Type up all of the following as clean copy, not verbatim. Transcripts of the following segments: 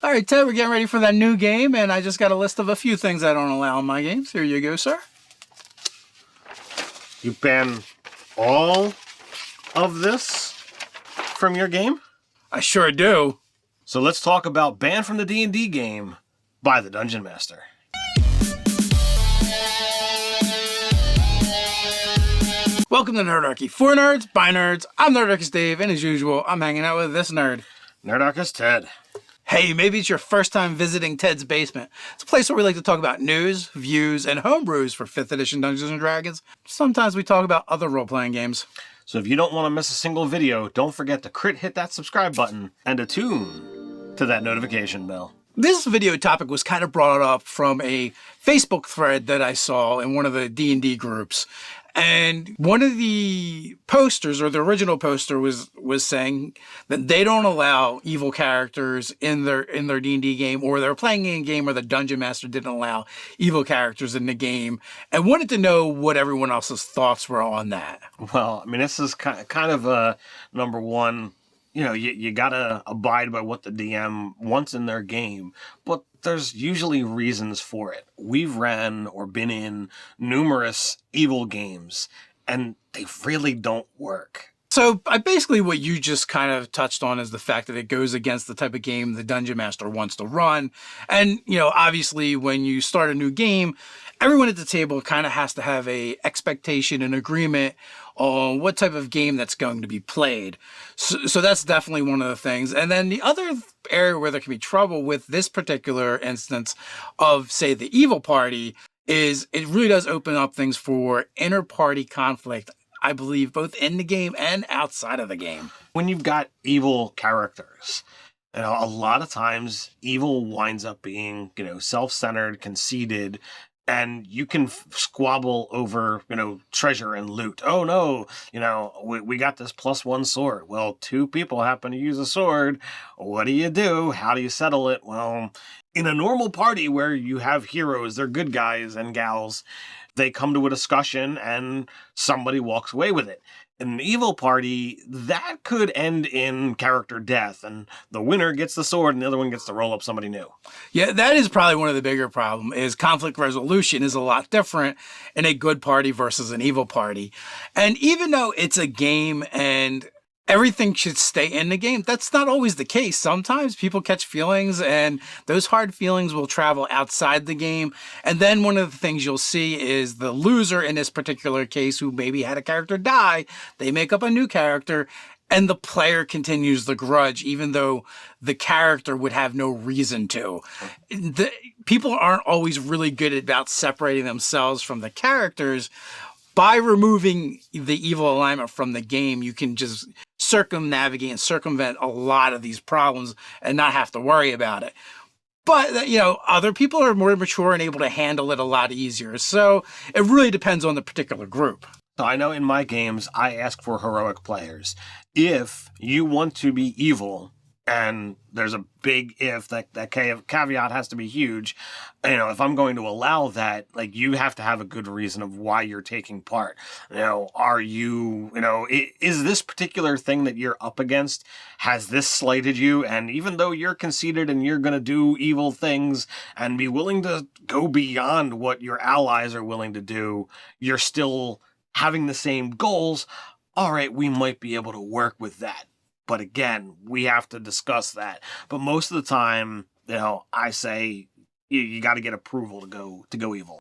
All right, Ted, we're getting ready for that new game, and I just got a list of a few things I don't allow in my games. Here you go, sir. You ban all of this from your game? I sure do. So let's talk about banned from the D&D game by the Dungeon Master. Welcome to Nerdarchy. For nerds, by nerds, I'm Nerdarchy's Dave, and as usual, I'm hanging out with this nerd. Nerdarchy's Ted. Hey, maybe it's your first time visiting Ted's Basement. It's a place where we like to talk about news, views, and homebrews for 5th edition Dungeons & Dragons. Sometimes we talk about other role-playing games. So if you don't want to miss a single video, don't forget to hit that subscribe button and attune to that notification bell. This video topic was kind of brought up from a Facebook thread that I saw in one of the D&D groups. And one of the posters, or the original poster, was saying that they don't allow evil characters in their D&D game, or they're playing a game where the Dungeon Master didn't allow evil characters in the game, and wanted to know what everyone else's thoughts were on that. Well, I mean, this is kind of a number one. You know, you gotta abide by what the DM wants in their game, but there's usually reasons for it. We've ran or been in numerous evil games, and they really don't work. So basically what you just kind of touched on is the fact that it goes against the type of game the Dungeon Master wants to run. And, you know, obviously when you start a new game, everyone at the table kind of has to have a expectation and agreement on what type of game that's going to be played. So that's definitely one of the things. And then the other area where there can be trouble with this particular instance of, say, the evil party is it really does open up things for inter-party conflict, I believe, both in the game and outside of the game. When you've got evil characters, you know, a lot of times evil winds up being, you know, self-centered, conceited, and you can squabble over, you know, treasure and loot. Oh no, you know, we got this +1 sword. Well, 2 people happen to use a sword. What do you do? How do you settle it? Well, in a normal party where you have heroes, they're good guys and gals, they come to a discussion and somebody walks away with it. In an evil party, that could end in character death, and the winner gets the sword and the other one gets to roll up somebody new. Yeah, that is probably one of the bigger problems, is conflict resolution is a lot different in a good party versus an evil party. And even though it's a game and everything should stay in the game, that's not always the case. Sometimes people catch feelings, and those hard feelings will travel outside the game. And then one of the things you'll see is the loser in this particular case, who maybe had a character die, they make up a new character, and the player continues the grudge, even though the character would have no reason to. People aren't always really good about separating themselves from the characters. By removing the evil alignment from the game, you can just circumnavigate and circumvent a lot of these problems and not have to worry about it. But, you know, other people are more mature and able to handle it a lot easier. So it really depends on the particular group. So I know in my games, I ask for heroic players. If you want to be evil, and there's a big if, that caveat has to be huge. You know, if I'm going to allow that, like, you have to have a good reason of why you're taking part. You know, is this particular thing that you're up against, has this slighted you? And even though you're conceited and you're going to do evil things and be willing to go beyond what your allies are willing to do, you're still having the same goals. All right, we might be able to work with that. But again, we have to discuss that. But most of the time, you know, I say you got to get approval to go evil.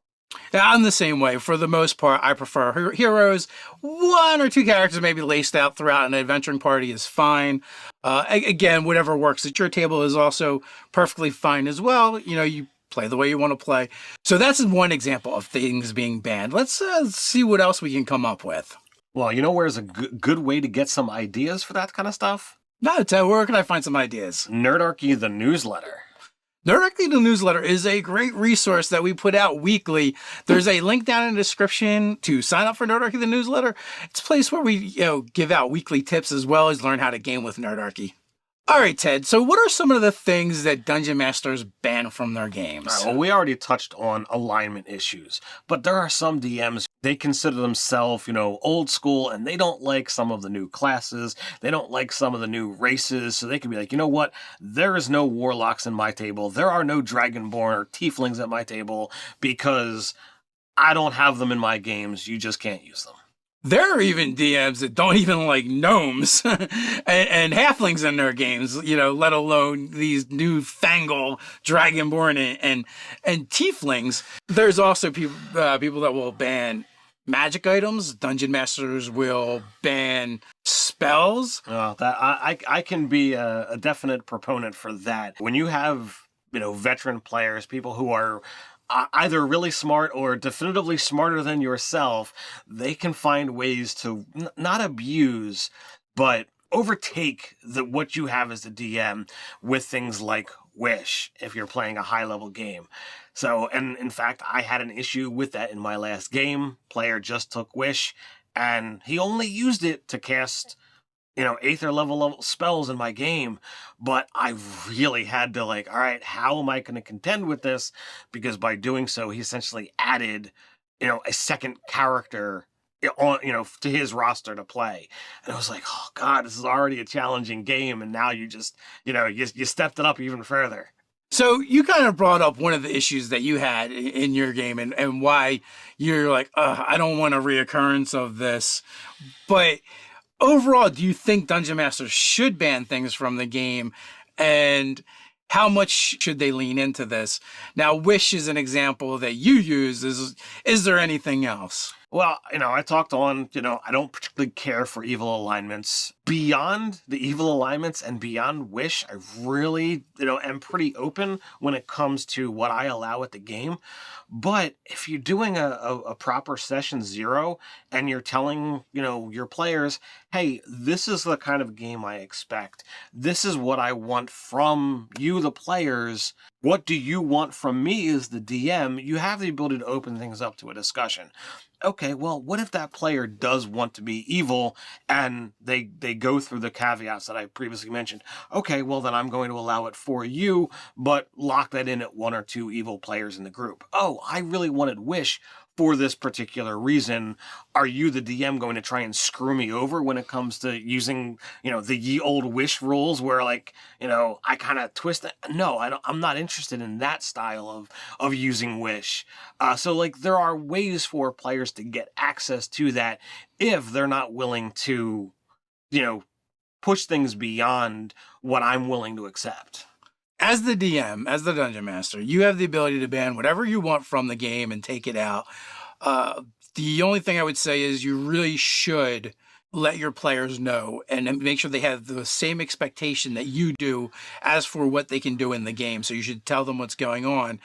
Yeah, I'm the same way. For the most part, I prefer heroes. 1 or 2 characters maybe laced out throughout an adventuring party is fine. Again, whatever works at your table is also perfectly fine as well. You know, you play the way you want to play. So that's one example of things being banned. Let's see what else we can come up with. Well, you know where's a good way to get some ideas for that kind of stuff? No, Ted, where can I find some ideas? Nerdarchy, the newsletter. Nerdarchy, the newsletter, is a great resource that we put out weekly. There's a link down in the description to sign up for Nerdarchy, the newsletter. It's a place where we, give out weekly tips as well as learn how to game with Nerdarchy. All right, Ted. So, what are some of the things that dungeon masters ban from their games? All right, well, we already touched on alignment issues, but there are some DMs, they consider themselves, old school, and they don't like some of the new classes. They don't like some of the new races. So they can be like, you know what? There is no warlocks in my table. There are no dragonborn or tieflings at my table because I don't have them in my games. You just can't use them. There are even DMs that don't even like gnomes and halflings in their games, let alone these newfangled dragonborn and tieflings. There's also people that will ban magic items. Dungeon masters will ban spells. That I can be a definite proponent for that. When you have veteran players, people who are either really smart or definitively smarter than yourself, they can find ways to not abuse, but overtake what you have as a DM with things like Wish if you're playing a high-level game. So, and in fact, I had an issue with that in my last game. Player just took Wish, and he only used it to cast 8th or level spells in my game, but I really had to all right, how am I going to contend with this? Because by doing so, he essentially added, a second character on, to his roster to play. And I was like, oh God, this is already a challenging game. And now you just, you stepped it up even further. So you kind of brought up one of the issues that you had in your game and why you're like, I don't want a reoccurrence of this. But overall, do you think Dungeon Masters should ban things from the game? And how much should they lean into this? Now, Wish is an example that you use. Is there anything else? Well, I talked on, I don't particularly care for evil alignments. Beyond the evil alignments and beyond Wish, I really, am pretty open when it comes to what I allow at the game. But if you're doing a proper session 0 and you're telling, your players, hey, this is the kind of game I expect. This is what I want from you, the players. What do you want from me as the DM? You have the ability to open things up to a discussion. Okay, well, what if that player does want to be evil and they go through the caveats that I previously mentioned? Okay, well, then I'm going to allow it for you, but lock that in at 1 or 2 evil players in the group. Oh, I really wanted Wish for this particular reason. Are you, the DM, going to try and screw me over when it comes to using, the ye old Wish rules where I kind of twist it? No, I'm not interested in that style of using Wish. So there are ways for players to get access to that if they're not willing to, push things beyond what I'm willing to accept. As the DM, as the Dungeon Master, you have the ability to ban whatever you want from the game and take it out. The only thing I would say is you really should let your players know and make sure they have the same expectation that you do as for what they can do in the game. So you should tell them what's going on.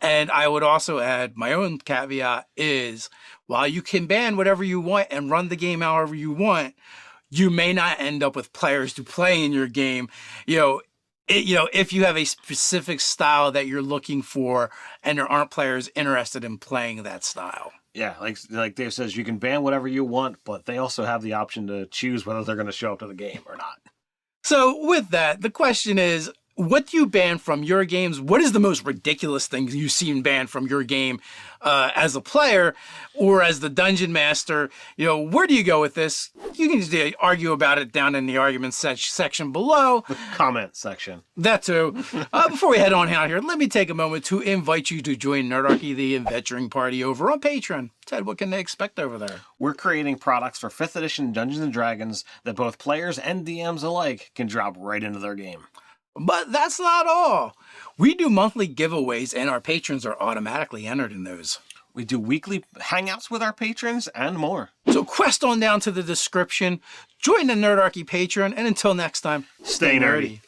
And I would also add my own caveat is while you can ban whatever you want and run the game however you want, you may not end up with players to play in your game. If you have a specific style that you're looking for and there aren't players interested in playing that style. Yeah, like Dave says, you can ban whatever you want, but they also have the option to choose whether they're going to show up to the game or not. So with that, the question is, what do you ban from your games? What is the most ridiculous thing you've seen banned from your game as a player or as the dungeon master? Where do you go with this? You can just argue about it down in the arguments section below. The comment section. That too. Before we head on out here, let me take a moment to invite you to join Nerdarchy, the adventuring party over on Patreon. Ted, what can they expect over there? We're creating products for 5th edition Dungeons & Dragons that both players and DMs alike can drop right into their game. But that's not all. We do monthly giveaways and our patrons are automatically entered in those. We do weekly hangouts with our patrons and more. So quest on down to the description, join the Nerdarchy Patreon, and until next time, Stay nerdy.